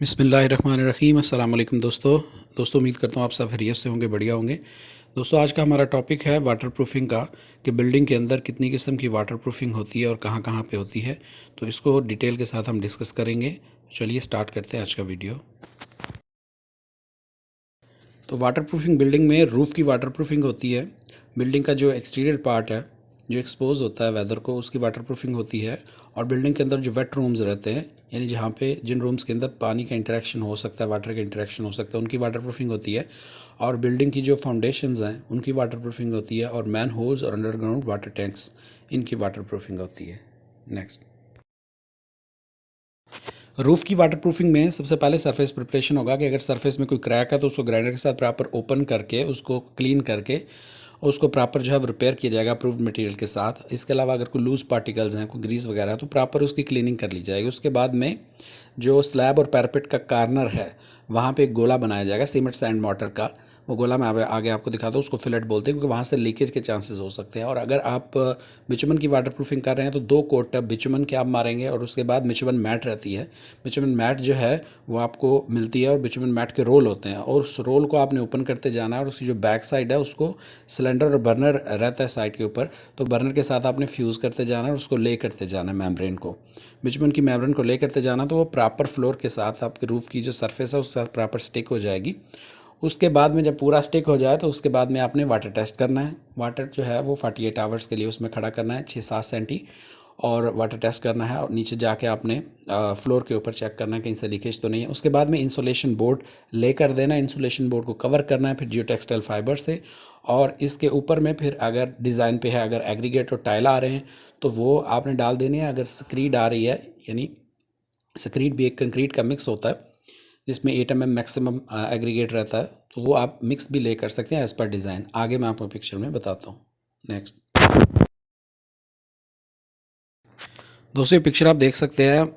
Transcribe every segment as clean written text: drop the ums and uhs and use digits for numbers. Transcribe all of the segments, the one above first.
बिस्मिल्लाहिर्रहमानिर्रहीम। अस्सलाम वालेकुम दोस्तों उम्मीद करता हूँ आप सब खैरियत से होंगे, बढ़िया होंगे। दोस्तों आज का हमारा टॉपिक है वाटर प्रूफिंग का, कि बिल्डिंग के अंदर कितनी किस्म की वाटर प्रूफिंग होती है और कहाँ कहाँ पे होती है। तो इसको डिटेल के साथ हम डिस्कस करेंगे। चलिए स्टार्ट करते हैं आज का वीडियो। तो वाटर प्रूफिंग बिल्डिंग में रूफ़ की वाटर प्रूफिंग होती है। बिल्डिंग का जो एक्सटीरियर पार्ट है, जो एक्सपोज होता है वेदर को, उसकी वाटर प्रूफिंग होती है। और बिल्डिंग के अंदर जो वेट रूम्स रहते हैं, यानी जहाँ पे जिन रूम्स के अंदर पानी का इंटरेक्शन हो सकता है, वाटर का इंटरेक्शन हो सकता है, उनकी वाटर प्रूफिंग होती है। और बिल्डिंग की जो फाउंडेशंस हैं उनकी वाटर प्रूफिंग होती है। और मैन होल्स और अंडरग्राउंड वाटर टैंक्स, इनकी वाटर प्रूफिंग होती है। नेक्स्ट, रूफ़ की वाटर प्रूफिंग में सबसे पहले सरफेस प्रिपरेशन होगा कि अगर सरफेस में कोई क्रैक है तो उसको ग्राइंडर के साथ प्रॉपर ओपन करके, उसको क्लीन करके, उसको प्रॉपर जो है रिपेयर किया जाएगा अप्रूव्ड मटेरियल के साथ। इसके अलावा अगर कोई लूज़ पार्टिकल्स हैं, कोई ग्रीस वगैरह है, तो प्रॉपर उसकी क्लीनिंग कर ली जाएगी। उसके बाद में जो स्लैब और पैरापेट का कार्नर है, वहाँ पे एक गोला बनाया जाएगा सीमेंट सैंड मोटर का। वो गोला मैं आगे आपको दिखाता हूँ, उसको फिलेट बोलते हैं, क्योंकि वहाँ से लीकेज के चांसेस हो सकते हैं। और अगर आप बिचुमन की वाटर प्रूफिंग कर रहे हैं तो 2 कोट बिचुमन के आप मारेंगे, और उसके बाद बिचुमन मैट रहती है। बिचुमन मैट जो है वो आपको मिलती है, और बिचुमन मैट के रोल होते हैं, और उस रोल को आपने ओपन करते जाना है। और उसकी जो बैक साइड है उसको सिलेंडर और बर्नर रहता है साइड के ऊपर, तो बर्नर के साथ आपने फ्यूज़ करते जाना है और उसको ले करते जाना है मेम्ब्रेन को, बिचुमन की मेम्ब्रेन को ले करते जाना। तो वो प्रॉपर फ्लोर के साथ आपके रूफ की जो सरफेस है उसके साथ प्रॉपर स्टिक हो जाएगी। उसके बाद में जब पूरा स्टिक हो जाए तो उसके बाद में आपने वाटर टेस्ट करना है। वाटर जो है वो 48 आवर्स के लिए उसमें खड़ा करना है 6-7 सेंटी, और वाटर टेस्ट करना है। और नीचे जाके आपने फ्लोर के ऊपर चेक करना है कहीं से लीकेज तो नहीं है। उसके बाद में इंसुलेशन बोर्ड लेकर देना है, इंसुलेशन बोर्ड को कवर करना है फिर जियो टेक्सटाइल फाइबर से। और इसके ऊपर में फिर अगर डिज़ाइन पे है, अगर एग्रीगेट और टाइल आ रहे हैं तो वो आपने डाल देनी है। अगर स्क्रीड आ रही है, यानी स्क्रीड भी एक कंक्रीट का मिक्स होता है जिसमें 8 mm मैक्सिमम एग्रीगेट रहता है, तो वो आप मिक्स भी ले कर सकते हैं एज़ पर डिज़ाइन। आगे मैं आपको पिक्चर में बताता हूँ। नेक्स्ट, दोस्तों ये पिक्चर आप देख सकते हैं।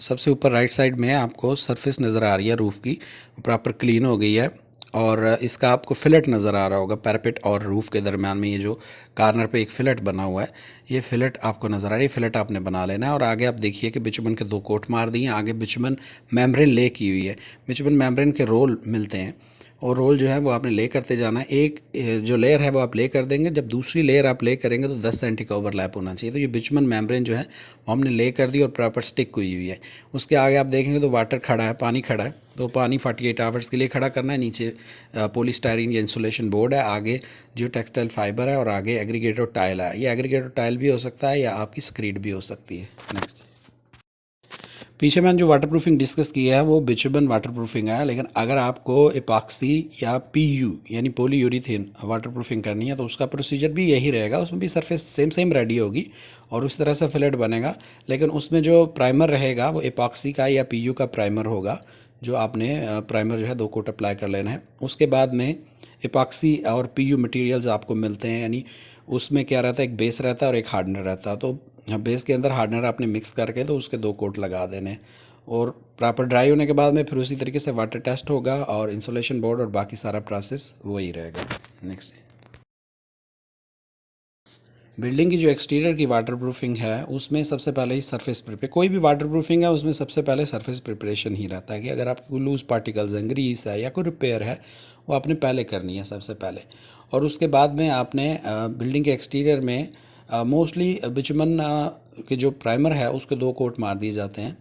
सबसे ऊपर राइट साइड में आपको सरफेस नज़र आ रही है रूफ़ की, प्रॉपर क्लीन हो गई है। और इसका आपको फिलेट नज़र आ रहा होगा, पैरापेट और रूफ़ के दरमियान में ये जो कार्नर पे एक फिलेट बना हुआ है, ये फिलेट आपको नज़र आ रही है। फिलेट आपने बना लेना है। और आगे आप देखिए कि बिचुमन के 2 कोट मार दिए, आगे बिचुमन मेम्ब्रेन ले की हुई है। बिचुमन मेम्ब्रेन के रोल मिलते हैं, और रोल जो है वो आपने ले करते जाना है। एक जो लेयर है वो आप ले कर देंगे, जब दूसरी लेयर आप ले करेंगे तो 10 सेंटी का ओवरलैप होना चाहिए। तो ये बिचुमन मेम्ब्रेन जो है वो हमने ले कर दी और प्रॉपर स्टिक हुई हुई है। उसके आगे आप देखेंगे तो वाटर खड़ा है, पानी खड़ा है, तो पानी 48 आवर्स के लिए खड़ा करना है। नीचे पॉलीस्टायरीन या इंसुलेशन बोर्ड है, आगे जो टेक्सटाइल फाइबर है, और आगे एग्रीगेटर टाइल है। ये एग्रीगेटर टाइल भी हो सकता है या आपकी स्क्रीड भी हो सकती है। नेक्स्ट, पीछे मैंने जो वाटर प्रूफिंग डिस्कस किया है वो बिचुमन वाटर प्रूफिंग है, लेकिन अगर आपको एपॉक्सी या पीयू यानी पॉलीयूरीथेन वाटर प्रूफिंग करनी है तो उसका प्रोसीजर भी यही रहेगा। उसमें भी सरफेस सेम सेम रेडी होगी और उस तरह से फिलेट बनेगा, लेकिन उसमें जो प्राइमर रहेगा वो एपॉक्सी का या पीयू का प्राइमर होगा। जो आपने प्राइमर जो है 2 कोट अप्लाई कर लेना है। उसके बाद में एपॉक्सी और पीयू मटेरियल्स आपको मिलते हैं, यानी उसमें क्या रहता है, एक बेस रहता है और एक हार्डनर रहता है। तो बेस के अंदर हार्डनर आपने मिक्स करके तो उसके 2 कोट लगा देने, और प्रॉपर ड्राई होने के बाद में फिर उसी तरीके से वाटर टेस्ट होगा और इंसुलेशन बोर्ड और बाकी सारा प्रोसेस वही रहेगा। नेक्स्ट, बिल्डिंग की जो एक्सटीरियर की वाटर प्रूफिंग है उसमें सबसे पहले ही सरफेस प्रिपरेशन, कोई भी वाटर प्रूफिंग है उसमें सबसे पहले सरफेस प्रिपरेशन ही रहता है, कि अगर आपको कोई लूज़ पार्टिकल्स हैं, ग्रीस है या कोई रिपेयर है, वो आपने पहले करनी है सबसे पहले। और उसके बाद में आपने बिल्डिंग के एक्सटीरियर में मोस्टली बिचुमन के जो प्राइमर है उसके 2 कोट मार दिए जाते हैं,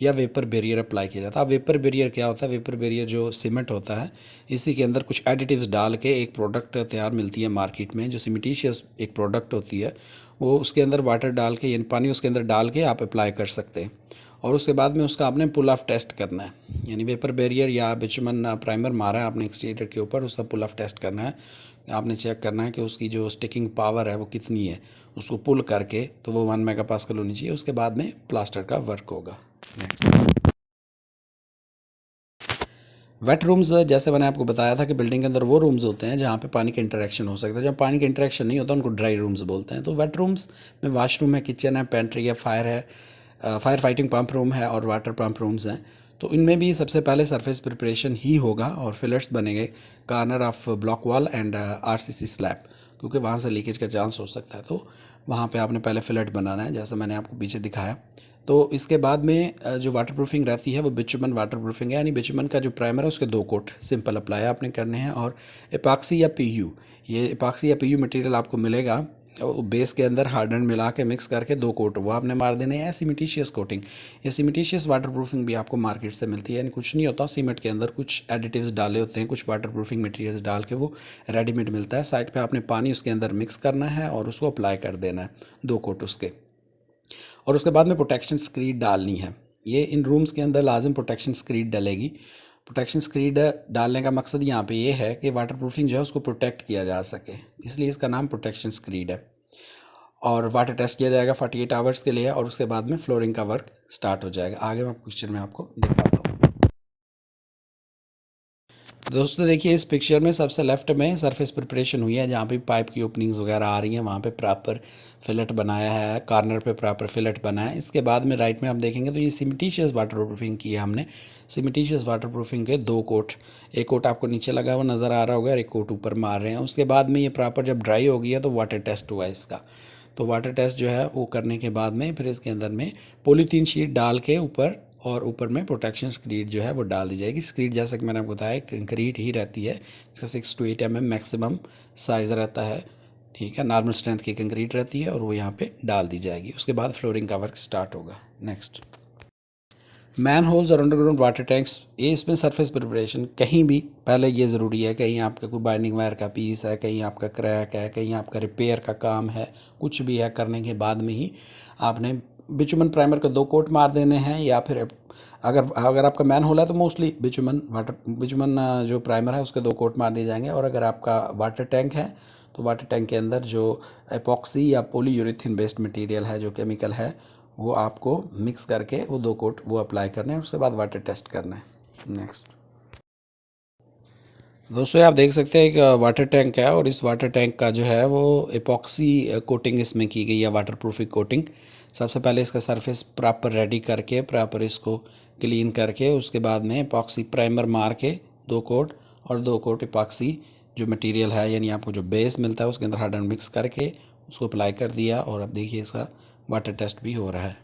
या वेपर बैरियर अप्लाई किया जाता है। अब वेपर बैरियर क्या होता है? वेपर बैरियर जो सीमेंट होता है, इसी के अंदर कुछ एडिटिव्स डाल के एक प्रोडक्ट तैयार मिलती है मार्केट में, जो सीमेंटिशियस एक प्रोडक्ट होती है, वो उसके अंदर वाटर डाल के यानी पानी उसके अंदर डाल के आप अप्लाई कर सकते हैं। और उसके बाद में उसका आपने पुल ऑफ टेस्ट करना है, यानी वेपर बैरियर या बिचुमन प्राइमर मारा है आपने एक्सटीरियर के ऊपर, उसका पुल ऑफ टेस्ट करना है। आपने चेक करना है कि उसकी जो स्टिकिंग पावर है वो कितनी है, उसको पुल करके तो वो 1 मेगापास्कल होनी चाहिए। उसके बाद में प्लास्टर का वर्क होगा। नेक्स्ट, वेट रूम्स, जैसे मैंने आपको बताया था कि बिल्डिंग के अंदर वो रूम्स होते हैं जहाँ पे पानी का इंटरेक्शन हो सकता है। जब पानी का इंटरेक्शन नहीं होता उनको ड्राई रूम्स बोलते हैं। तो वेट रूम्स में वॉशरूम है, किचन है, पेंट्री है, फायर है, फायर फाइटिंग पंप रूम है और वाटर पंप रूम्स हैं। तो इनमें भी सबसे पहले सरफेस प्रिपरेशन ही होगा और फिलर्स बनेंगे corner of block wall and RCC slab, क्योंकि वहाँ से लीकेज का चांस हो सकता है। तो वहाँ पे आपने पहले फिलट बनाना है, जैसा मैंने आपको पीछे दिखाया। तो इसके बाद में जो वाटर प्रूफिंग रहती है वो बिचुमन वाटर प्रूफिंग है, यानी बिचुमन का जो प्राइमर है उसके 2 कोट सिंपल अप्लाई आपने करने हैं। और एपॉक्सी या पीयू, ये एपॉक्सी या पीयू मटेरियल आपको मिलेगा बेस के अंदर हार्डन मिला के मिक्स करके 2 कोट वो आपने मार देने हैं। सीमेंटिशियस कोटिंग, ये सीमेंटिशियस वाटर प्रूफिंग भी आपको मार्केट से मिलती है, यानी कुछ नहीं होता, सीमेंट के अंदर कुछ एडिटिव्स डाले होते हैं, कुछ वाटर प्रूफिंग मटेरियल्स डाल के वो रेडीमेड मिलता है। साइड पे आपने पानी उसके अंदर मिक्स करना है और उसको अप्लाई कर देना है 2 कोट उसके। और उसके बाद में प्रोटेक्शन स्क्रीड डालनी है। ये इन रूम्स के अंदर लाजिम प्रोटेक्शन स्क्रीड डलेगी। प्रोटेक्शन स्क्रीड डालने का मकसद यहाँ पे ये है कि वाटर प्रूफिंग जो है उसको प्रोटेक्ट किया जा सके, इसलिए इसका नाम प्रोटेक्शन स्क्रीड है। और वाटर टेस्ट किया जाएगा 48 आवर्स के लिए और उसके बाद में फ्लोरिंग का वर्क स्टार्ट हो जाएगा। आगे मैं पिक्चर में आपको दिखाता हूँ। दोस्तों देखिए इस पिक्चर में सबसे लेफ्ट में सरफेस प्रिपरेशन हुई है, जहाँ पे पाइप की ओपनिंग्स वगैरह आ रही हैं, वहाँ पे प्रॉपर फिलेट बनाया है, कॉर्नर पे प्रॉपर फिलेट बना है। इसके बाद में राइट में आप देखेंगे तो ये सीमेंटिशियस वाटर प्रूफिंग की है हमने। सीमेंटिशियस वाटर प्रूफिंग के 2 कोट, एक कोट आपको नीचे लगा हुआ नज़र आ रहा होगा और एक कोट ऊपर मार रहे हैं। उसके बाद में ये प्रॉपर जब ड्राई हो गया तो वाटर टेस्ट हुआ इसका। तो वाटर टेस्ट जो है वो करने के बाद में फिर इसके अंदर में पॉलीथीन शीट डाल के ऊपर, और ऊपर में प्रोटेक्शन स्क्रीड जो है वो डाल दी जाएगी। स्क्रीड जैसा कि मैंने आपको बताया कंक्रीट ही रहती है, इसका 6 to 8 mm मैक्सिमम साइज़ रहता है, ठीक है, नॉर्मल स्ट्रेंथ की कंक्रीट रहती है और वो यहाँ पे डाल दी जाएगी। उसके बाद फ्लोरिंग का वर्क स्टार्ट होगा। नेक्स्ट, मैन होल्स और अंडरग्राउंड वाटर टैंक्स, ये इसमें सरफेस प्रिपरेशन कहीं भी पहले ये ज़रूरी है, कहीं आपका कोई बाइंडिंग वायर का पीस है, कहीं आपका क्रैक है, कहीं आपका रिपेयर का काम है, कुछ भी है, करने के बाद में ही आपने बिचुमन प्राइमर के 2 कोट मार देने हैं। या फिर अगर आपका मैन होल है तो मोस्टली बिचुमन जो प्राइमर है उसके 2 कोट मार दिए जाएंगे। और अगर आपका वाटर टैंक है तो वाटर टैंक के अंदर जो एपॉक्सी या पॉलीयूरेथीन बेस्ड मटेरियल है, जो केमिकल है, वो आपको मिक्स करके वो 2 कोट वो अप्लाई करने हैं। उसके बाद वाटर टेस्ट करना है। नेक्स्ट दोस्तों आप देख सकते हैं एक वाटर टैंक है और इस वाटर टैंक का जो है वो एपॉक्सी कोटिंग इसमें की गई है, वाटर प्रूफिंग कोटिंग। सबसे पहले इसका सरफेस प्रॉपर रेडी करके प्रॉपर इसको क्लीन करके उसके बाद में एपॉक्सी प्राइमर मार के 2 कोट और 2 कोट एपॉक्सी जो मटेरियल है, यानी आपको जो बेस मिलता है उसके अंदर हार्डन मिक्स करके उसको अप्लाई कर दिया। और अब देखिए इसका वाटर टेस्ट भी हो रहा है।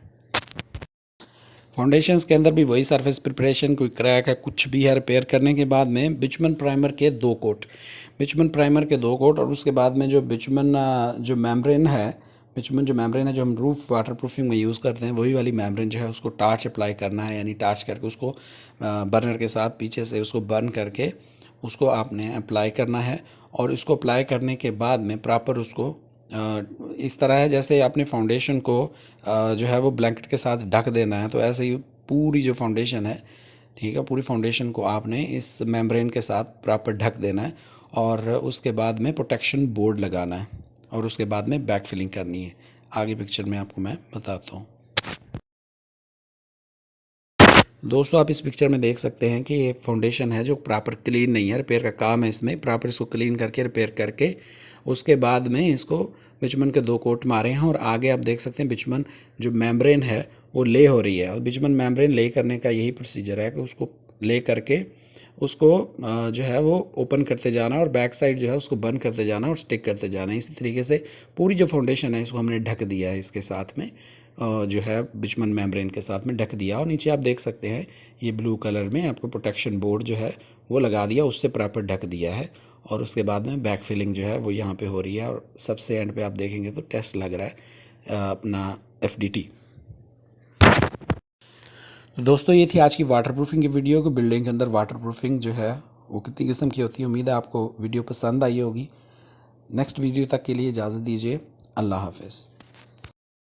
फाउंडेशंस के अंदर भी वही सरफेस प्रिपरेशन, कोई क्रैक है कुछ भी है, रिपेयर करने के बाद में बिचुमन प्राइमर के 2 कोट, बिचुमन प्राइमर के 2 कोट। और उसके बाद में जो बिचुमन जो मेम्ब्रेन है, बिचुमन जो मेम्ब्रेन है जो हम रूफ वाटर प्रूफिंग में यूज़ करते हैं, वही वाली मेम्ब्रेन जो है उसको टार्च अप्लाई करना है, यानी टार्च करके उसको बर्नर के साथ पीछे से उसको बर्न करके उसको आपने अप्लाई करना है। और इसको अप्लाई करने के बाद में प्रॉपर उसको इस तरह है जैसे आपने फाउंडेशन को जो है वो ब्लैंकेट के साथ ढक देना है, तो ऐसे ही पूरी जो फाउंडेशन है, ठीक है, पूरी फाउंडेशन को आपने इस मेम्ब्रेन के साथ प्रॉपर ढक देना है। और उसके बाद में प्रोटेक्शन बोर्ड लगाना है और उसके बाद में बैक फिलिंग करनी है। आगे पिक्चर में आपको मैं बताता हूँ। दोस्तों आप इस पिक्चर में देख सकते हैं कि ये फाउंडेशन है जो प्रॉपर क्लीन नहीं है, रिपेयर का काम है इसमें, प्रॉपर इसको क्लीन करके रिपेयर करके उसके बाद में इसको बिचुमन के 2 कोट मारे हैं। और आगे आप देख सकते हैं बिचुमन जो मेम्ब्रेन है वो ले हो रही है, और बिचुमन मेम्ब्रेन ले करने का यही प्रोसीजर है कि उसको ले करके उसको जो है वो ओपन करते जाना और बैक साइड जो है उसको बंद करते जाना और स्टिक करते जाना। इसी तरीके से पूरी जो फाउंडेशन है इसको हमने ढक दिया है, इसके साथ में जो है बिचुमन मेम्ब्रेन के साथ में ढक दिया। और नीचे आप देख सकते हैं ये ब्लू कलर में आपको प्रोटेक्शन बोर्ड जो है वो लगा दिया, उससे प्रॉपर ढक दिया है। और उसके बाद में बैक फिलिंग जो है वो यहाँ पे हो रही है। और सबसे एंड पे आप देखेंगे तो टेस्ट लग रहा है अपना FDT। तो दोस्तों ये थी आज की वाटर प्रूफिंग की वीडियो कि बिल्डिंग के अंदर वाटर प्रूफिंग जो है वो कितनी किस्म की होती है। उम्मीद है आपको वीडियो पसंद आई होगी। नेक्स्ट वीडियो तक के लिए इजाज़त दीजिए। अल्लाह हाफ़िज़।